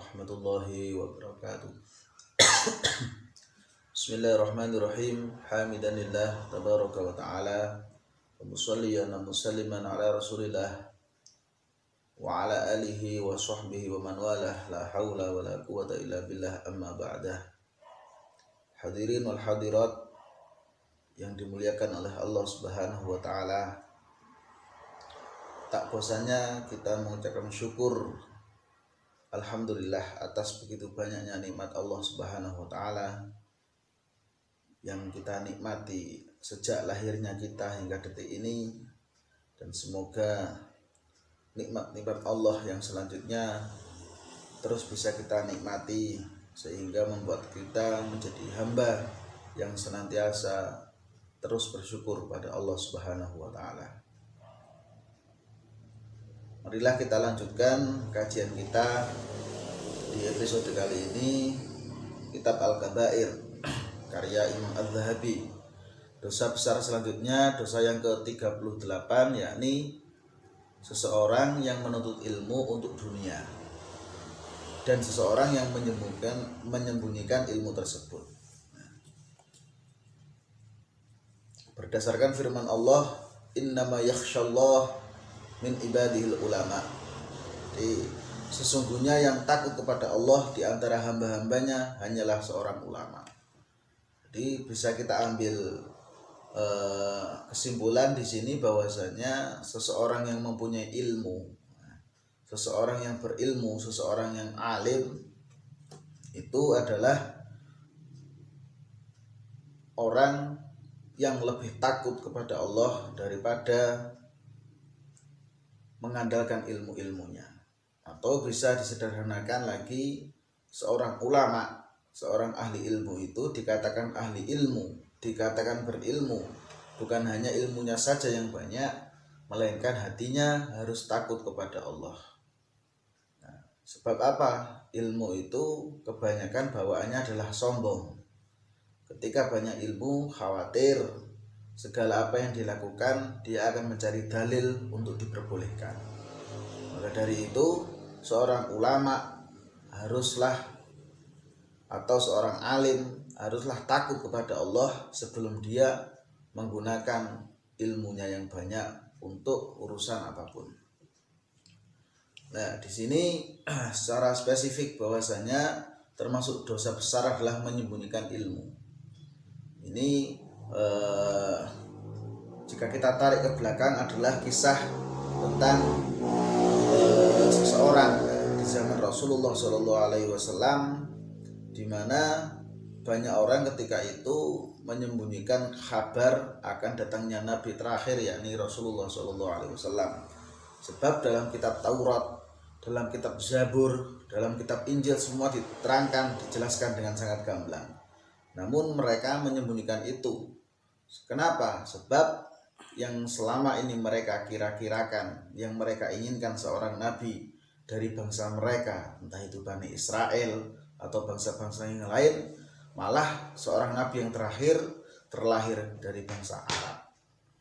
warahmatullahi wabarakatuh. Bismillahirrahmanirrahim. Hamidanillah tabaraka wa ta'ala wa musalliyan wa musalliman ala rasulillah wa ala alihi wa sahbihi wa man walah. La hawla wa la quwata illa billah, amma ba'dah. Hadirin wal hadirat yang dimuliakan oleh Allah Subhanahu wa ta'ala, tak bosannya kita mengucapkan syukur alhamdulillah atas begitu banyaknya nikmat Allah Subhanahu wa ta'ala yang kita nikmati sejak lahirnya kita hingga detik ini, dan semoga nikmat-nikmat Allah yang selanjutnya terus bisa kita nikmati sehingga membuat kita menjadi hamba yang senantiasa terus bersyukur pada Allah Subhanahu wa ta'ala. Marilah kita lanjutkan kajian kita di episode kali ini, Kitab Al-Kabair karya Imam Az-Zahabi. Dosa besar selanjutnya, dosa yang ke-38, yakni seseorang yang menuntut ilmu untuk dunia dan seseorang yang menyembunyikan ilmu tersebut. Berdasarkan firman Allah, innama yakhshallah min ibadihil ulama. Jadi sesungguhnya yang takut kepada Allah di antara hamba-hambanya hanyalah seorang ulama. Jadi bisa kita ambil kesimpulan di sini bahwasanya seseorang yang mempunyai ilmu, seseorang yang berilmu, seseorang yang alim itu adalah orang yang lebih takut kepada Allah daripada mengandalkan ilmu-ilmunya. Atau bisa disederhanakan lagi, seorang ulama, seorang ahli ilmu itu dikatakan ahli ilmu, dikatakan berilmu, bukan hanya ilmunya saja yang banyak, melainkan hatinya harus takut kepada Allah. Nah, sebab apa? Ilmu itu kebanyakan bawaannya adalah sombong. Ketika banyak ilmu, khawatir segala apa yang dilakukan dia akan mencari dalil untuk diperbolehkan. Maka dari itu seorang ulama haruslah, atau seorang alim haruslah takut kepada Allah sebelum dia menggunakan ilmunya yang banyak untuk urusan apapun. Nah, di sini secara spesifik bahwasanya termasuk dosa besar adalah menyembunyikan ilmu. Ini jika kita tarik ke belakang adalah kisah tentang seseorang di zaman Rasulullah SAW, di mana banyak orang ketika itu menyembunyikan kabar akan datangnya Nabi terakhir, yakni Rasulullah SAW. Sebab dalam kitab Taurat, dalam kitab Zabur, dalam kitab Injil semua diterangkan, dijelaskan dengan sangat gamblang. Namun mereka menyembunyikan itu. Kenapa? Sebab yang selama ini mereka kira-kirakan, yang mereka inginkan seorang nabi dari bangsa mereka, entah itu Bani Israel atau bangsa-bangsa yang lain, malah seorang nabi yang terakhir terlahir dari bangsa Arab.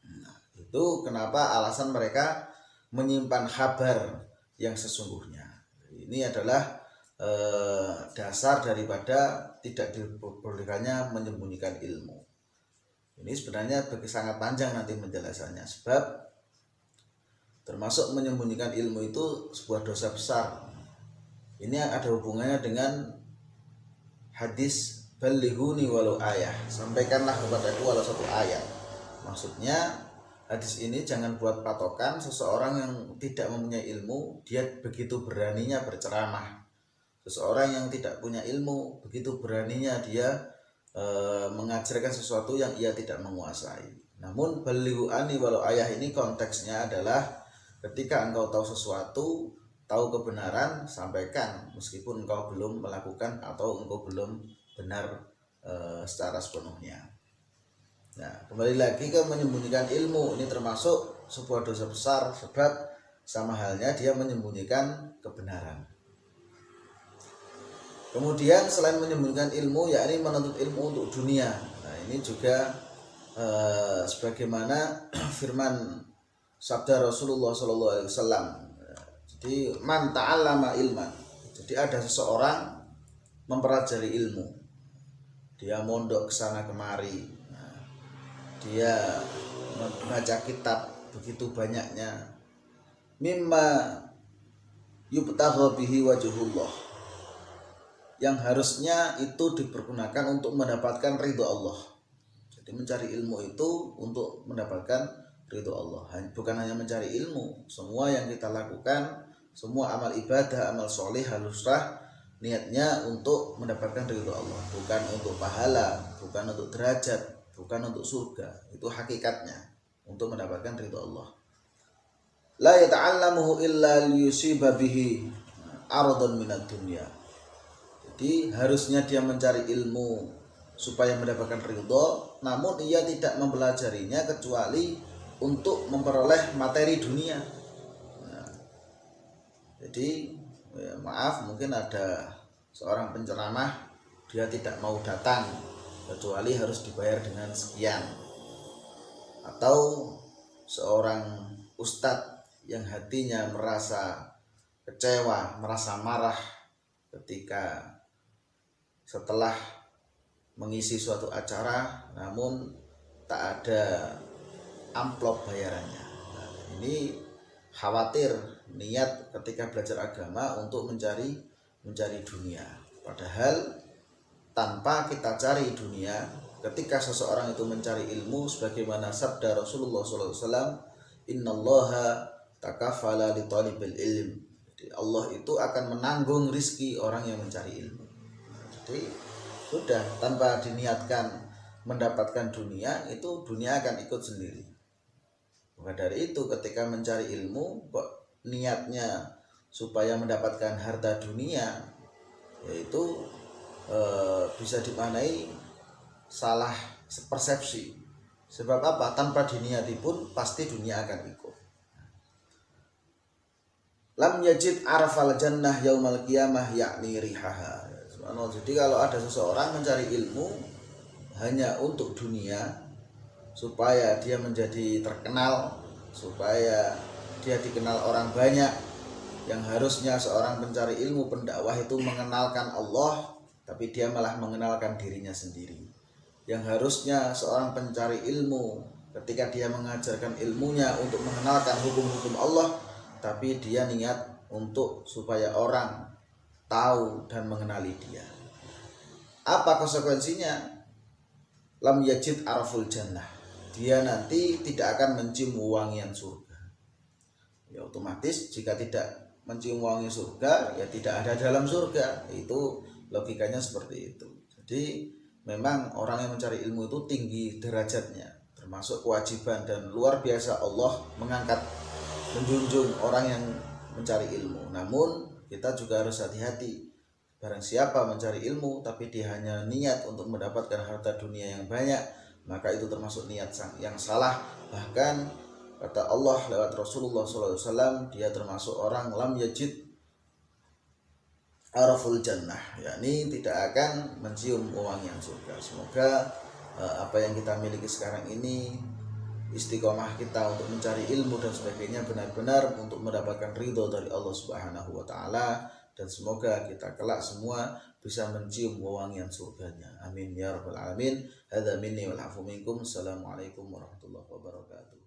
Nah, itu kenapa alasan mereka menyimpan kabar yang sesungguhnya. Ini adalah dasar daripada tidak diperbolehkannya menyembunyikan ilmu. Ini sebenarnya sangat panjang nanti penjelasannya, sebab termasuk menyembunyikan ilmu itu sebuah dosa besar. Ini ada hubungannya dengan hadis balighuni walau ayah, sampaikanlah kepadaku walau satu ayat. Maksudnya hadis ini jangan buat patokan seseorang yang tidak mempunyai ilmu, dia begitu beraninya berceramah. Seseorang yang tidak punya ilmu begitu beraninya dia mengajarkan sesuatu yang ia tidak menguasai. Namun balighu ani walau ayah ini konteksnya adalah ketika engkau tahu sesuatu, tahu kebenaran, sampaikan meskipun engkau belum melakukan atau engkau belum benar secara sepenuhnya. Nah, kembali lagi ke menyembunyikan ilmu, ini termasuk sebuah dosa besar, sebab sama halnya dia menyembunyikan kebenaran. Kemudian selain menyembunyikan ilmu, yakni menuntut ilmu untuk dunia. Nah, ini juga sebagaimana firman sabda Rasulullah SAW. Jadi man ta'allama ilman. Jadi ada seseorang mempelajari ilmu, dia mondok ke sana kemari, dia membaca kitab begitu banyaknya, mimma yubtagha bihi wajhullah, yang harusnya itu dipergunakan untuk mendapatkan ridho Allah. Jadi mencari ilmu itu untuk mendapatkan ridho Allah, bukan hanya mencari ilmu. Semua yang kita lakukan, semua amal ibadah, amal soleh haruslah niatnya untuk mendapatkan ridho Allah, bukan untuk pahala, bukan untuk derajat, bukan untuk surga. Itu hakikatnya untuk mendapatkan ridho Allah. La yata'allamuhu illa liyusiba bihi aradun minad dunya. Jadi harusnya dia mencari ilmu supaya mendapatkan ridho, namun ia tidak mempelajarinya kecuali untuk memperoleh materi dunia. Jadi maaf, mungkin ada seorang penceramah, dia tidak mau datang kecuali harus dibayar dengan sekian. Atau seorang ustadz yang hatinya merasa kecewa, merasa marah ketika setelah mengisi suatu acara namun tak ada amplop bayarannya. Nah, ini khawatir niat ketika belajar agama untuk mencari dunia. Padahal tanpa kita cari dunia, ketika seseorang itu mencari ilmu, sebagaimana sabda Rasulullah SAW, innallaha takafala li talibil ilm. Jadi Allah itu akan menanggung rizki orang yang mencari ilmu. Jadi sudah, tanpa diniatkan mendapatkan dunia, itu dunia akan ikut sendiri. Maka dari itu ketika mencari ilmu kok niatnya supaya mendapatkan harta dunia, yaitu bisa dimaknai salah persepsi. Sebab apa? Tanpa diniati pun pasti dunia akan ikut. Lam yajid arfal jannah yaumal qiyamah yakni rihaha. Jadi kalau ada seseorang mencari ilmu hanya untuk dunia, supaya dia menjadi terkenal, supaya dia dikenal orang banyak, yang harusnya seorang pencari ilmu, pendakwah itu mengenalkan Allah, tapi dia malah mengenalkan dirinya sendiri. Yang harusnya seorang pencari ilmu ketika dia mengajarkan ilmunya untuk mengenalkan hukum-hukum Allah, tapi dia niat untuk supaya orang tahu dan mengenali dia. Apa konsekuensinya? Lam yajid araful jannah, dia nanti tidak akan mencium wangian surga. Ya otomatis jika tidak mencium wangi surga, ya tidak ada dalam surga. Itu logikanya seperti itu. Jadi memang orang yang mencari ilmu itu tinggi derajatnya, termasuk kewajiban dan luar biasa Allah mengangkat, menjunjung orang yang mencari ilmu. Namun kita juga harus hati-hati. Barang siapa mencari ilmu tapi dia hanya niat untuk mendapatkan harta dunia yang banyak, maka itu termasuk niat yang salah. Bahkan kata Allah lewat Rasulullah SAW, dia termasuk orang lam yajid araful jannah, yakni tidak akan mencium wangian surga. Semoga apa yang kita miliki sekarang ini, istiqomah kita untuk mencari ilmu dan sebagainya, benar-benar untuk mendapatkan ridho dari Allah Subhanahu wa Ta'ala, dan semoga kita kelak semua bisa mencium wewangian surganya. Amin ya rabbal alamin. Hadza minni wal afu minkum. Assalamualaikum warahmatullahi wabarakatuh.